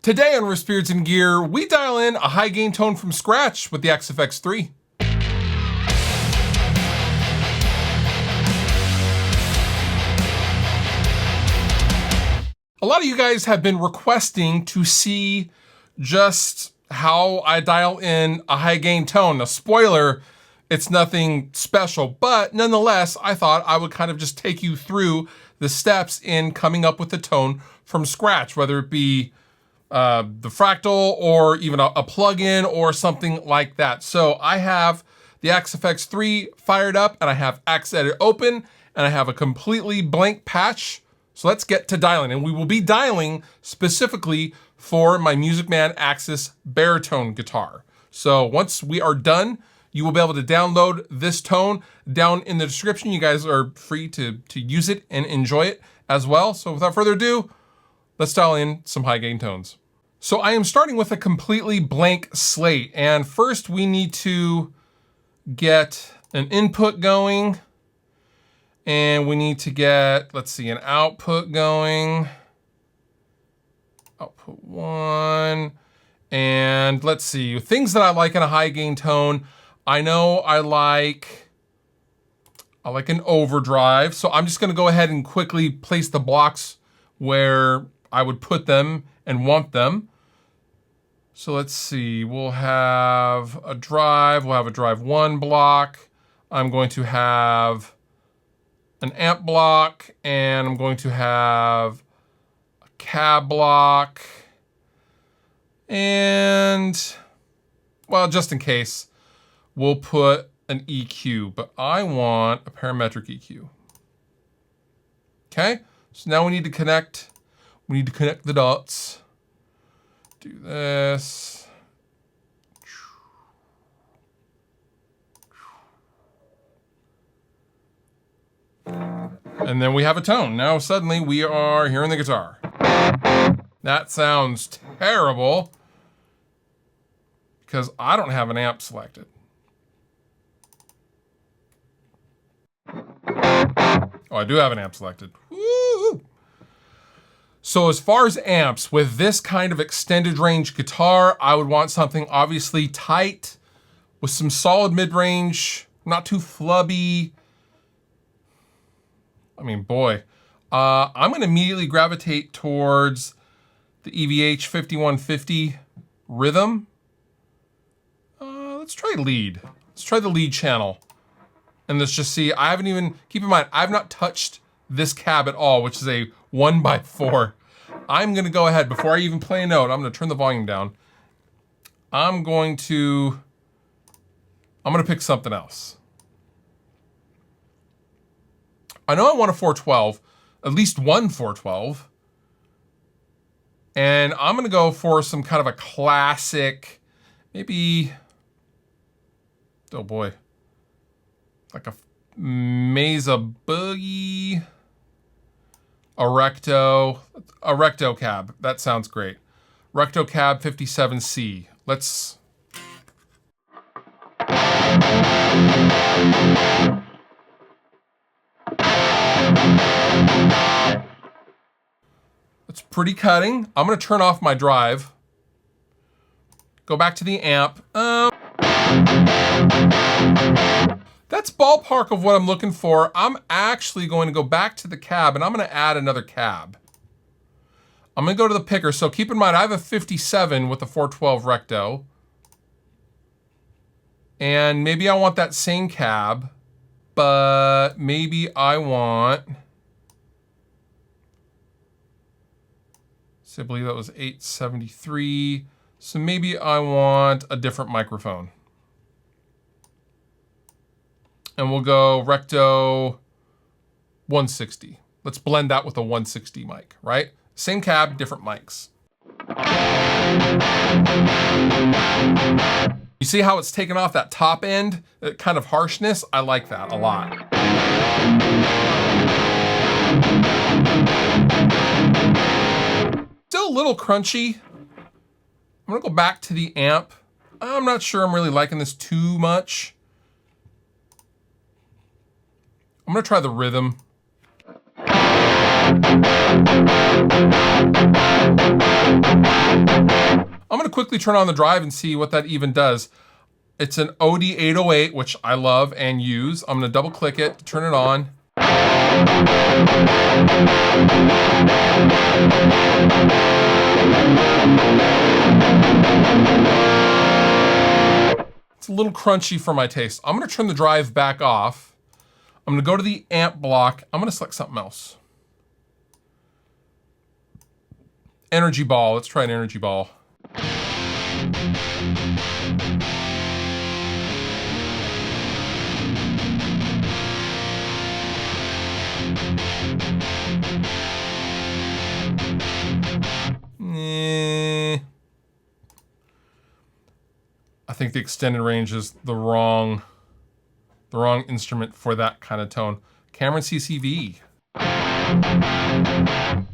Today on Riffs, Beards, and Gear, we dial in a high gain tone from scratch with the XFX3. A lot of you guys have been requesting to see just how I dial in a high gain tone. Now, spoiler, it's nothing special, but nonetheless, I thought I would kind of just take you through the steps in coming up with the tone from scratch, whether it be the Fractal or even a plugin or something like that. So I have the XFX3 fired up and I have Xedit open and I have a completely blank patch. So let's get to dialing, and we will be dialing specifically for my Music Man Axis baritone guitar. So once we are done, you will be able to download this tone down in the description. You guys are free to use it and enjoy it as well. So without further ado, let's dial in some high gain tones. So I am starting with a completely blank slate, and first we need to get an input going, and we need to get, let's see, an output going. Output 1, and let's see, things that I like in a high gain tone. I know I like an overdrive, so I'm just gonna go ahead and quickly place the blocks where I would put them and want them. So let's see, we'll have a drive, we'll have a drive 1 block. I'm going to have an amp block, and I'm going to have a cab block, and, well, just in case, we'll put an EQ, but I want a parametric EQ. Okay, so now we need to connect the dots. Do this. And then we have a tone. Now suddenly we are hearing the guitar. That sounds terrible because I don't have an amp selected. Oh, I do have an amp selected. Woo! So as far as amps, with this kind of extended range guitar, I would want something obviously tight with some solid mid-range, not too flubby. I mean, boy, I'm gonna immediately gravitate towards the EVH 5150 Rhythm. Let's try lead. Let's try the lead channel. And let's just see, I haven't even, keep in mind, I've not touched this cab at all, which is a 1x4. I'm gonna go ahead, before I even play a note, I'm gonna turn the volume down. I'm gonna pick something else. I know I want a 412, at least one 412. And I'm gonna go for some kind of a classic, maybe, oh boy, like a Mesa Boogie, a Recto cab. That sounds great. Recto cab 57C. Let's pretty cutting. I'm gonna turn off my drive. Go back to the amp. That's ballpark of what I'm looking for. I'm actually going to go back to the cab and I'm gonna add another cab. I'm gonna go to the picker. So keep in mind, I have a 57 with a 412 Recto. And maybe I want that same cab, but maybe I want, so I believe that was 873. So maybe I want a different microphone. And we'll go Recto 160. Let's blend that with a 160 mic, right? Same cab, different mics. You see how it's taken off that top end, that kind of harshness? I like that a lot. Still a little crunchy. I'm gonna go back to the amp. I'm not sure I'm really liking this too much. I'm gonna try the rhythm. I'm gonna quickly turn on the drive and see what that even does. It's an OD808, which I love and use. I'm gonna double click it, to turn it on. It's a little crunchy for my taste. I'm gonna turn the drive back off. I'm gonna go to the amp block. I'm gonna select something else. Energy ball, let's try an energy ball. I think the extended range is the wrong instrument for that kind of tone. Cameron CCV.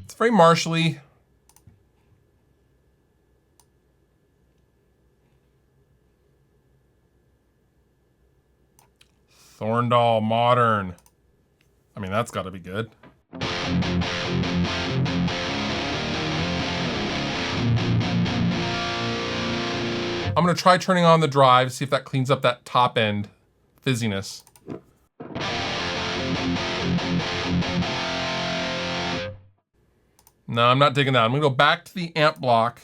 It's very Marshall-y. Thorndal Modern. I mean, that's got to be good. I'm gonna try turning on the drive, see if that cleans up that top end fizziness. No, I'm not digging that. I'm gonna go back to the amp block.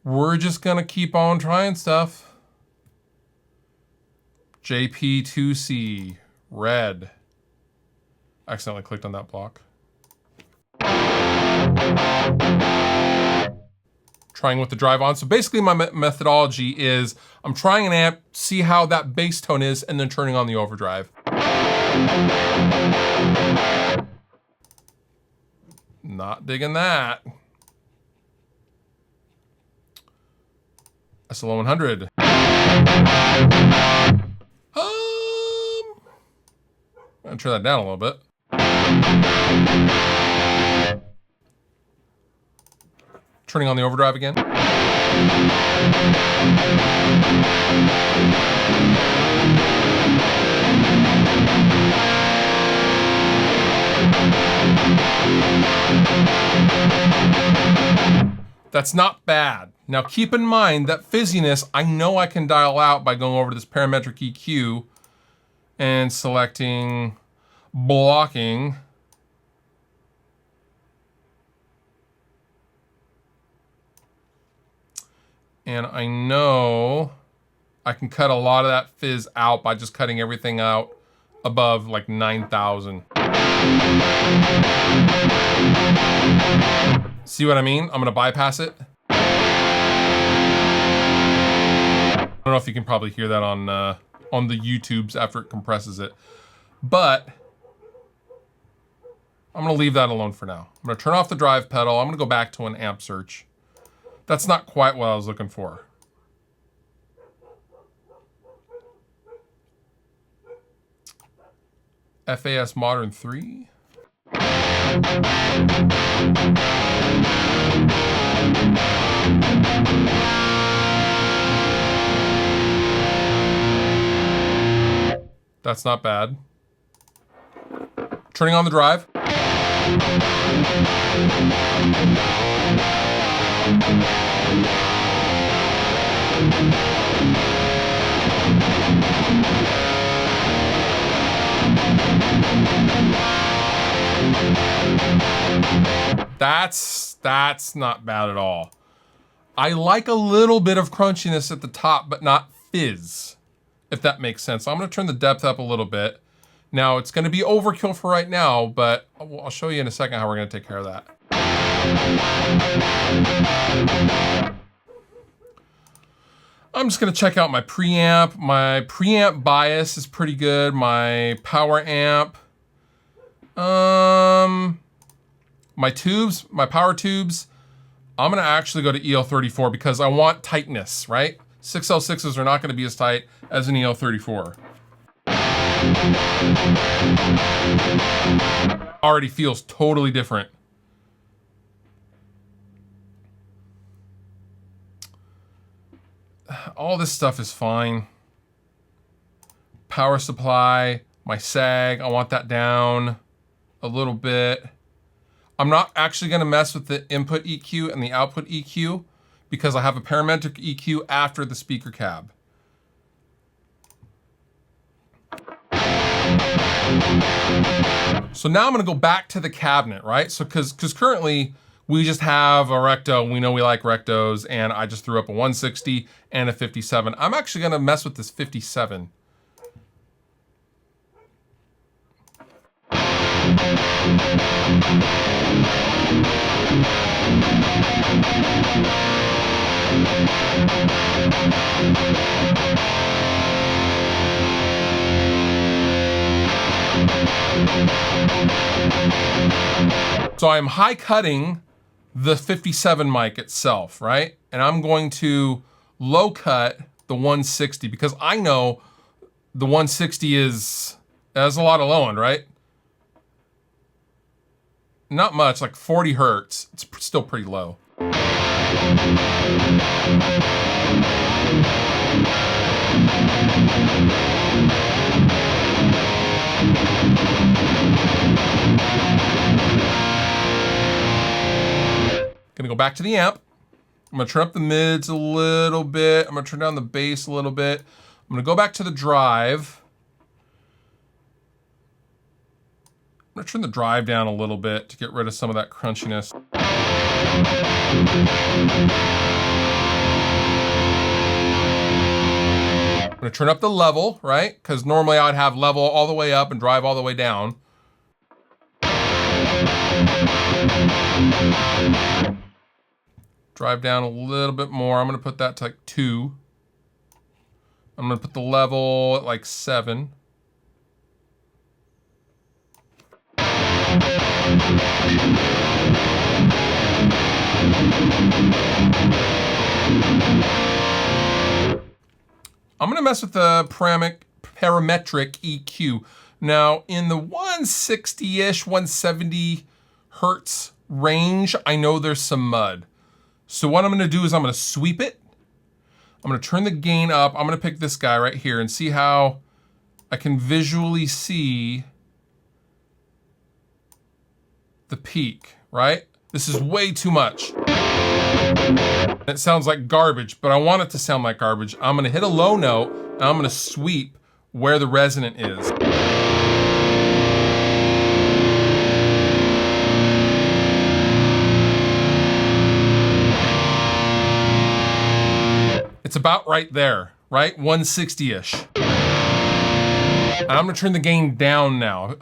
We're just gonna keep on trying stuff. JP2C, red. Accidentally clicked on that block. Trying with the drive on. So basically my methodology is I'm trying an amp, see how that bass tone is, and then turning on the overdrive. Not digging that. SLO 100. I'm gonna turn that down a little bit. Turning on the overdrive again. That's not bad. Now keep in mind that fizziness, I know I can dial out by going over to this parametric EQ and selecting blocking. And I know I can cut a lot of that fizz out by just cutting everything out above like 9,000. See what I mean? I'm gonna bypass it. I don't know if you can probably hear that on the YouTubes after it compresses it, but I'm gonna leave that alone for now. I'm gonna turn off the drive pedal. I'm gonna go back to an amp search. That's not quite what I was looking for. FAS Modern 3. That's not bad. Turning on the drive. That's not bad at all. I like a little bit of crunchiness at the top, but not fizz, if that makes sense. I'm gonna turn the depth up a little bit. Now it's gonna be overkill for right now, but I'll show you in a second how we're gonna take care of that. I'm just gonna check out my preamp. My preamp bias is pretty good. My power amp. My tubes, my power tubes, I'm gonna actually go to EL34 because I want tightness, right? 6L6s are not gonna be as tight as an EL34. Already feels totally different. All this stuff is fine. Power supply, my sag, I want that down a little bit. I'm not actually gonna mess with the input EQ and the output EQ because I have a parametric EQ after the speaker cab. So now I'm gonna go back to the cabinet, right? So cause currently we just have a recto, we know we like rectos, and I just threw up a 160 and a 57. I'm actually gonna mess with this 57. So I'm high cutting the 57 mic itself, right? And I'm going to low cut the 160 because I know the 160 has a lot of low end, right? Not much, like 40 hertz. It's still pretty low. Gonna go back to the amp. I'm gonna turn up the mids a little bit. I'm gonna turn down the bass a little bit. I'm gonna go back to the drive. I'm gonna turn the drive down a little bit to get rid of some of that crunchiness. I'm gonna turn up the level, right? Because normally I'd have level all the way up and drive all the way down. Drive down a little bit more. I'm gonna put that to like 2. I'm gonna put the level at like 7. I'm gonna mess with the parametric EQ. Now in the 160-ish, 170 hertz range, I know there's some mud. So what I'm gonna do is I'm gonna sweep it. I'm gonna turn the gain up. I'm gonna pick this guy right here and see how I can visually see the peak, right? This is way too much. It sounds like garbage, but I want it to sound like garbage. I'm gonna hit a low note and I'm gonna sweep where the resonant is. It's about right there, right? 160-ish. And I'm gonna turn the gain down now.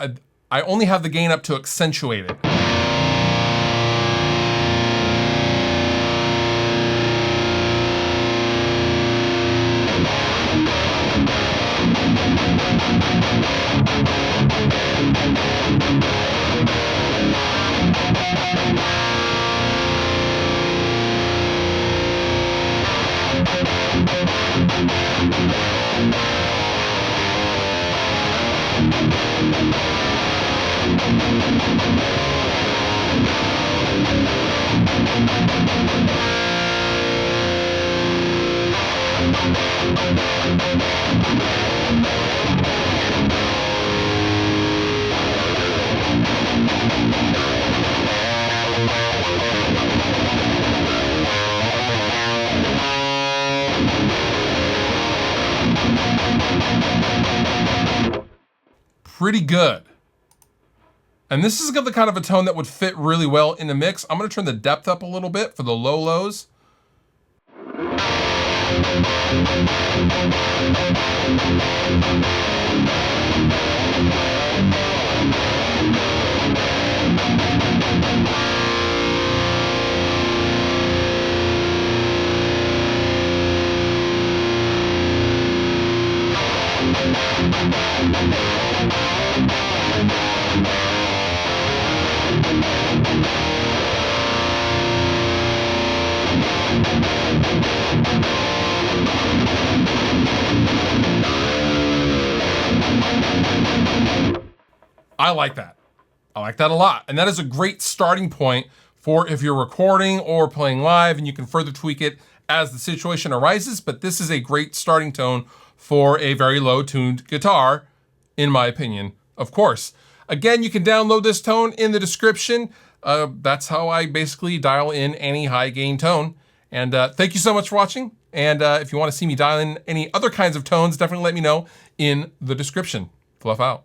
I only have the gain up to accentuate it. Pretty good. And this is the kind of a tone that would fit really well in the mix. I'm gonna turn the depth up a little bit for the low lows. I like that. I like that a lot. And that is a great starting point for if you're recording or playing live, and you can further tweak it as the situation arises. But this is a great starting tone for a very low tuned guitar, in my opinion, of course. Again, you can download this tone in the description. that's how I basically dial in any high gain tone. And thank you so much for watching. And if you want to see me dial in any other kinds of tones, definitely let me know in the description. Fluff out.